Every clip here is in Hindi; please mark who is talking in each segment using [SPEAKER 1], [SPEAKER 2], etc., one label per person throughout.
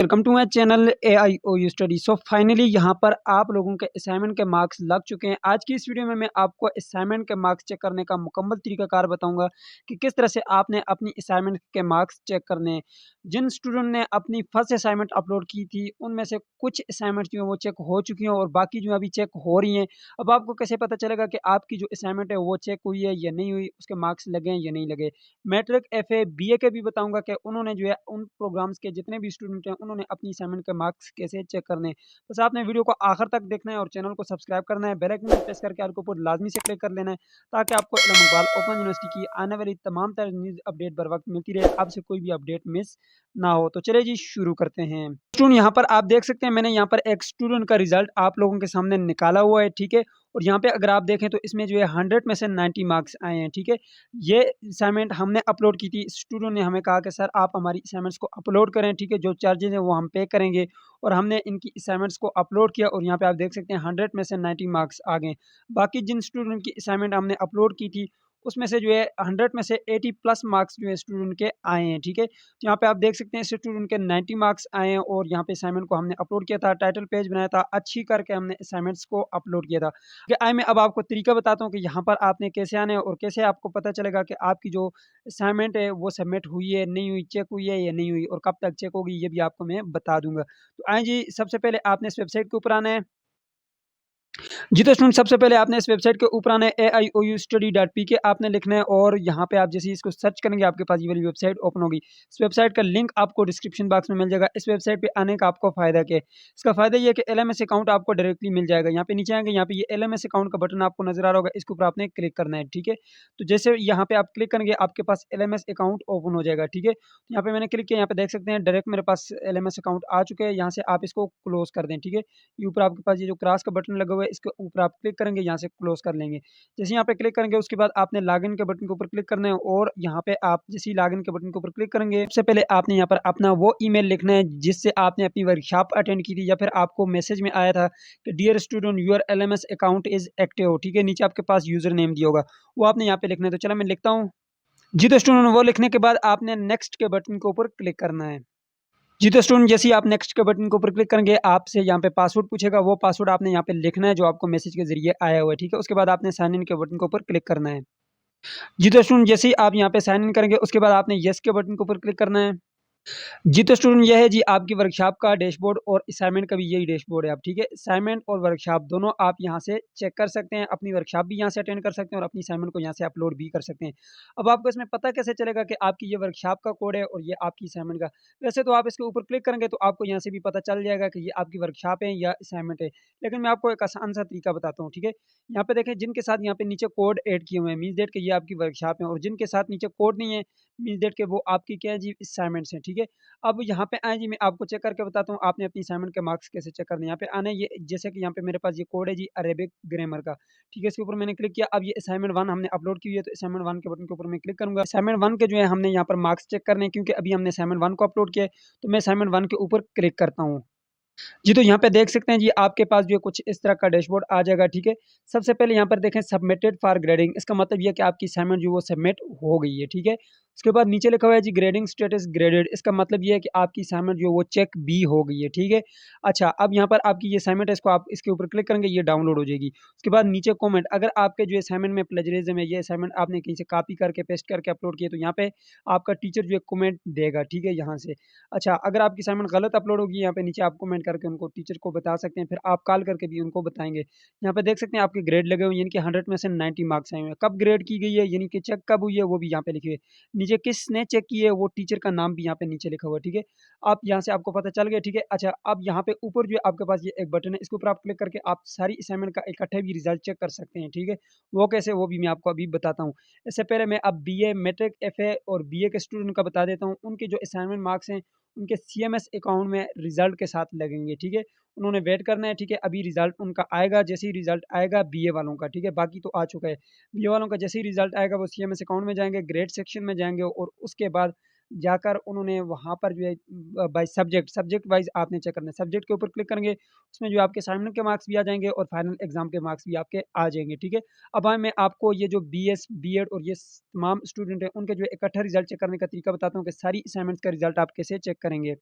[SPEAKER 1] Welcome to my channel AIOU study. So finally यहाँ पर आप लोगों के असाइनमेंट के मार्क्स लग चुके हैं। आज की इस वीडियो में मैं आपको असाइनमेंट के मार्क्स चेक करने का मुकम्मल तरीकाकार बताऊंगा कि किस तरह से आपने अपनी असाइनमेंट के मार्क्स चेक करने हैं। जिन स्टूडेंट ने अपनी फर्स्ट असाइनमेंट अपलोड की थी उनमें से कुछ असाइनमेंट जो है वो चेक हो चुकी हैं और बाकी जो अभी चेक हो रही हैं। अब आपको कैसे पता चलेगा कि आपकी जो असाइनमेंट है वो चेक हुई है या नहीं हुई, उसके मार्क्स लगे हैं या नहीं लगे। मैट्रिक FA BA के भी बताऊंगा कि उन्होंने जो है उन प्रोग्राम्स के जितने भी स्टूडेंट हैं उन्होंने अपनी असाइनमेंट के मार्क्स कैसे चेक करने हैं। बस आपने वीडियो को आखिर तक देखना है और चैनल को सब्सक्राइब करना है, बेल आइकन को प्रेस करके आल के ऊपर लाजमी से क्लिक कर लेना है ताकि आपको इल्म इकबाल ओपन यूनिवर्सिटी की आने वाली तमाम तरह न्यूज़ अपडेट बर वक्त मिलती रहे, आपसे कोई भी अपडेट मिस ना हो। तो चलिए जी शुरू करते हैं। स्टूडेंट यहाँ पर आप देख सकते हैं मैंने यहाँ पर एक स्टूडेंट का रिजल्ट आप लोगों के सामने निकाला हुआ है, ठीक है। और यहाँ पे अगर आप देखें तो इसमें जो है 100 में से 90 मार्क्स आए हैं, ठीक है। ये असाइनमेंट हमने अपलोड की थी। स्टूडेंट ने हमें कहा कि सर आप हमारी असाइनमेंट्स को अपलोड करें, ठीक है, जो चार्जेस हैं वो हम पे करेंगे। और हमने इनकी असाइनमेंट्स को अपलोड किया और यहाँ पे आप देख सकते हैं 100 में से 90 मार्क्स आ गए। बाकी जिन स्टूडेंट की असाइनमेंट हमने अपलोड की थी उसमें से जो है 100 में से 80 प्लस मार्क्स जो है स्टूडेंट के आए हैं, ठीक है। तो यहाँ पे आप देख सकते हैं स्टूडेंट के 90 मार्क्स आए हैं और यहाँ पे असाइनमेंट को हमने अपलोड किया था, टाइटल पेज बनाया था, अच्छी करके हमने असाइनमेंट्स को अपलोड किया था। कि आए मैं अब आपको तरीका बताता हूँ कि यहाँ पर आपने कैसे आना है और कैसे आपको पता चलेगा कि आपकी जो असाइनमेंट है वो सबमिट हुई है, नहीं हुई, चेक हुई है या नहीं हुई और कब तक चेक होगी ये भी आपको मैं बता दूंगा। तो आए जी, सबसे पहले आपने इस वेबसाइट के ऊपर आना है। जी तो स्टूडेंट सबसे पहले आपने इस वेबसाइट के ऊपर आना है AIOUstudy.pk आपने लिखना है और यहाँ पे आप जैसे ही इसको सर्च करेंगे आपके पास ये वाली वेबसाइट ओपन होगी। इस वेबसाइट का लिंक आपको डिस्क्रिप्शन बॉक्स में मिल जाएगा। इस वेबसाइट पे आने का आपको फ़ायदा क्या है? इसका फ़ायदा ये है कि LMS अकाउंट आपको डायरेक्टली मिल जाएगा। यहाँ पे नीचे आएँगे, यहाँ पे ये LMS अकाउंट का बटन आपको नज़र आ रहा होगा, इसके ऊपर आपने क्लिक करना है, ठीक है। तो जैसे यहाँ पे आप क्लिक करेंगे आपके पास LMS अकाउंट ओपन हो जाएगा, ठीक है। तो यहाँ पे मैंने क्लिक किया, यहाँ पे देख सकते हैं डायरेक्ट मेरे पास LMS अकाउंट आ चुके हैं। यहाँ से आप इसको क्लोज़ कर दें, ठीक है। ये ऊपर आपके पास ये जो क्रॉस का बटन लगा हुआ है इसके ऊपर आप क्लिक करेंगे, यहाँ से क्लोज कर लेंगे। जैसे यहाँ पे क्लिक करेंगे उसके बाद आपने लॉगिन के बटन के ऊपर क्लिक करना है और यहाँ पे आप जैसे ही लॉगिन के बटन के ऊपर क्लिक करेंगे सबसे पहले आपने यहाँ पर अपना वो ईमेल लिखना है जिससे आपने अपनी वर्कशॉप अटेंड की थी या फिर आपको मैसेज में आया था कि dear student your LMS account is active, ठीक है। नीचे आपके पास यूजर नेम दिया होगा, वो आपने यहाँ पे लिखना है। तो चलो मैं लिखता हूँ। जी तो स्टूडेंट वो लिखने के बाद आपने नेक्स्ट के बटन के ऊपर क्लिक करना है। जी तो स्टूडेंट जैसे ही आप नेक्स्ट के बटन के ऊपर क्लिक करेंगे आपसे यहाँ पे पासवर्ड पूछेगा, वो पासवर्ड आपने यहाँ पे लिखना है जो आपको मैसेज के जरिए आया हुआ है, ठीक है। उसके बाद आपने साइन इन के बटन के ऊपर क्लिक करना है। जी तो स्टूडेंट जैसे ही आप यहाँ पे साइन इन करेंगे उसके बाद आपने यस के बटन के ऊपर क्लिक करना है। जी तो स्टूडेंट यह है जी आपकी वर्कशॉप का डैशबोर्ड और असाइनमेंट का भी यही डैशबोर्ड है। आप ठीक है, असाइनमेंट और वर्कशॉप दोनों आप यहाँ से चेक कर सकते हैं, अपनी वर्कशॉप भी यहाँ से अटेंड कर सकते हैं और अपनी असाइनमेंट को यहाँ से अपलोड भी कर सकते हैं। अब आपको इसमें पता कैसे चलेगा कि आपकी ये वर्कशॉप का कोड है और ये आपकी असाइनमेंट का? वैसे तो आप इसके ऊपर क्लिक करेंगे तो आपको यहाँ से भी पता चल जाएगा कि ये आपकी वर्कशॉप है या असाइनमेंट है। लेकिन मैं आपको एक आसान सा तरीका बताता हूँ, ठीक है। यहाँ पे देखें जिनके साथ यहाँ पे नीचे कोड ऐड किए हुए हैं मीन्स डेट के ये आपकी वर्कशॉप है और जिनके साथ नीचे कोड नहीं है मीन्स डेट के वो आपकी क्या है जी असाइनमेंट्स हैं, ठीक है। अब यहाँ पे आएँ जी, मैं आपको चेक करके बताता हूँ आपने अपनी असाइनमेंट के मार्क्स कैसे चेक करने हैं। यहाँ पे आना है, ये जैसे कि यहाँ पे मेरे पास ये कोड है जी अरेबिक ग्रामर का, ठीक है। इसके ऊपर मैंने क्लिक किया। अब ये असाइनमेंट 1 हमने अपलोड की हुई है तो असाइनमेंट 1 के बटन के ऊपर मैं क्लिक करूँगा। असाइनमेंट 1 के जो है हमने यहाँ पर मार्क्स चेक करने हैं क्योंकि अभी हमने असाइनमेंट 1 को अपलोड किया है, तो मैं असाइनमेंट 1 के ऊपर क्लिक करता हूँ। जी, तो यहाँ पे देख सकते हैं जी आपके पास जो है कुछ इस तरह का डैशबोर्ड आ जाएगा, ठीक है। सबसे पहले यहाँ पर देखें सबमिटेड फॉर ग्रेडिंग, इसका मतलब ये है कि आपकी असाइनमेंट जो वो सबमिट हो गई है, ठीक है। उसके बाद नीचे लिखा हुआ है जी ग्रेडिंग स्टेटस ग्रेडेड, इसका मतलब ये है कि आपकी असाइनमेंट जो वो चेक बी हो गई है, ठीक है। अच्छा, अब यहाँ पर आपकी ये असाइनमेंट है, इसको आप इसके ऊपर क्लिक करेंगे ये डाउनलोड हो जाएगी। उसके बाद नीचे कमेंट, अगर आपके जो असाइनमेंट में प्लेजरिज्म है, ये असाइनमेंट आपने कहीं से कॉपी करके पेस्ट करके अपलोड किया तो यहाँ पे आपका टीचर जो है कमेंट देगा, ठीक है, यहाँ से। अच्छा, अगर आपकी असाइनमेंट गलत अपलोड होगी यहाँ पे नीचे आप कमेंट करके उनको टीचर को बता सकते हैं, फिर आप कॉल करके भी उनको बताएँगे। यहाँ पे देख सकते हैं आपके ग्रेड लगे हुए हैं यानी कि 100 में से 90 मार्क्स आए हुए हैं। कब ग्रेड की गई है यानी कि चेक कब हुई है वो भी यहाँ पे लिखे हुए हैं। नीचे किसने चेक की है वो टीचर का नाम भी यहाँ पे नीचे लिखा हुआ है, ठीक है। आप यहाँ से आपको पता चल गया, ठीक है। अच्छा, अब यहाँ पे ऊपर जो है आपके पास ये एक बटन है, इसके ऊपर आप क्लिक करके आप सारी असाइनमेंट का इकट्ठे भी रिजल्ट चेक कर सकते हैं, ठीक है। वो कैसे, वो भी मैं आपको अभी बताता हूँ। इससे पहले मैं अब BA, मैट्रिक, FA और BA के स्टूडेंट का बता देता हूँ। उनके जो असाइनमेंट मार्क्स हैं उनके CMS अकाउंट में रिज़ल्ट के साथ लगेंगे, ठीक है। उन्होंने वेट करना है, ठीक है। अभी रिज़ल्ट उनका आएगा, जैसे ही रिज़ल्ट आएगा BA वालों का, ठीक है, बाकी तो आ चुका है। BA वालों का जैसे ही रिज़ल्ट आएगा वो CMS अकाउंट में जाएँगे, ग्रेड सेक्शन में जाएँगे और उसके बाद जाकर उन्होंने वहाँ पर जो है बाय सब्जेक्ट वाइज़ आपने चेक करना है। सब्जेक्ट के ऊपर क्लिक करेंगे, उसमें जो आपके असाइनमेंट के मार्क्स भी आ जाएँगे और फाइनल एग्ज़ाम के मार्क्स भी आपके आ जाएँगे, ठीक है। अब मैं आपको ये जो BS, B.Ed और ये तमाम स्टूडेंट हैं उनके जो है इकट्ठा रिज़ल्ट चेक करने का तरीका बताता हूँ कि सारी असाइनमेंट्स का रिज़ल्ट आप कैसे चेक करेंगे।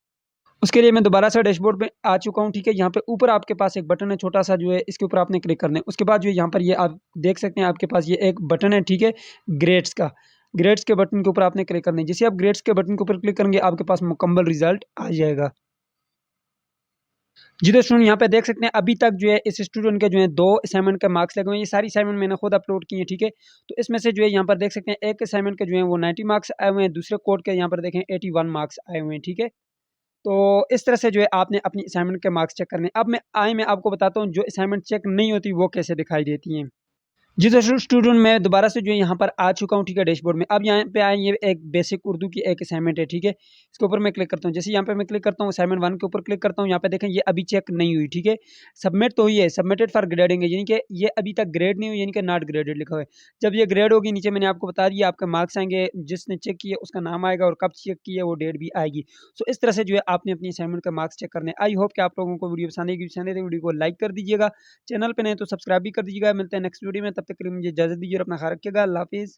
[SPEAKER 1] उसके लिए मैं दोबारा से डैशबोर्ड पे आ चुका हूँ, ठीक है। यहाँ पे ऊपर आपके पास एक बटन है छोटा-सा जो है, इसके ऊपर आपने क्लिक करना है। उसके बाद जो है यहाँ पर ये आप देख सकते हैं आपके पास ये एक बटन है, ठीक है, ग्रेड्स का। ग्रेड्स के बटन के ऊपर आपने क्लिक करना है। जैसे आप ग्रेड्स के बटन के ऊपर क्लिक करेंगे, आपके पास मुकम्मल रिज़ल्ट आ जाएगा। जी, तो स्टूडेंट यहाँ पे देख सकते हैं अभी तक जो है इस स्टूडेंट के जो है 2 असाइनमेंट के मार्क्स लगे हुए हैं। ये सारी असाइनमेंट मैंने खुद अपलोड की हैं, ठीक है। तो इसमें से जो है यहाँ पर देख सकते हैं एक असाइनमेंट के जो है वो 90 मार्क्स आए हुए हैं, दूसरे कोड के यहाँ पर देखें 81 मार्क्स आए हुए हैं, ठीक है। तो इस तरह से जो है आपने अपनी असाइनमेंट के मार्क्स चेक करने हैं। अब मैं आपको बताता हूँ जो असाइनमेंट चेक नहीं होती वो कैसे दिखाई देती हैं। जी, तो स्टूडेंट मैं दोबारा से जो है यहाँ पर आ चुका हूँ, ठीक है, डैशबोर्ड में। अब यहाँ पे आए ये एक बेसिक उर्दू की एक असाइनमेंट है, ठीक है। इसके ऊपर मैं क्लिक करता हूँ। जैसे यहाँ पे मैं क्लिक करता हूँ असाइनमेंट 1 के ऊपर क्लिक करता हूँ, यहाँ पे देखें ये अभी चेक नहीं हुई, ठीक है। सबमिट तो हुई है, सबमिटेड फॉर ग्रेडिंग है, यानी कि ये अभी तक ग्रेड नहीं हुई, यानी कि नॉट ग्रेडेड लिखा हुआ है। जब ये ग्रेड होगी नीचे मैंने आपको बता दिया आपके मार्क्स आएँगे, जिसने चेक किया उसका नाम आएगा और कब चेक किया वो डेट भी आएगी। सो इस तरह से जो है आपने अपनी असाइनमेंट का मार्क्स चेक करने हैं। आई होप कि आप लोगों को वीडियो पसंद आएगी। पसंद है तो वीडियो को लाइक कर दीजिएगा। चैनल पे नए तो सब्सक्राइब भी कर दीजिएगा। मिलते हैं नेक्स्ट वीडियो में, तब तक के लिए मुझे इजाज़त दीजिए और अपना ख़्याल रखिएगा। अल्लाह हाफ़िज़।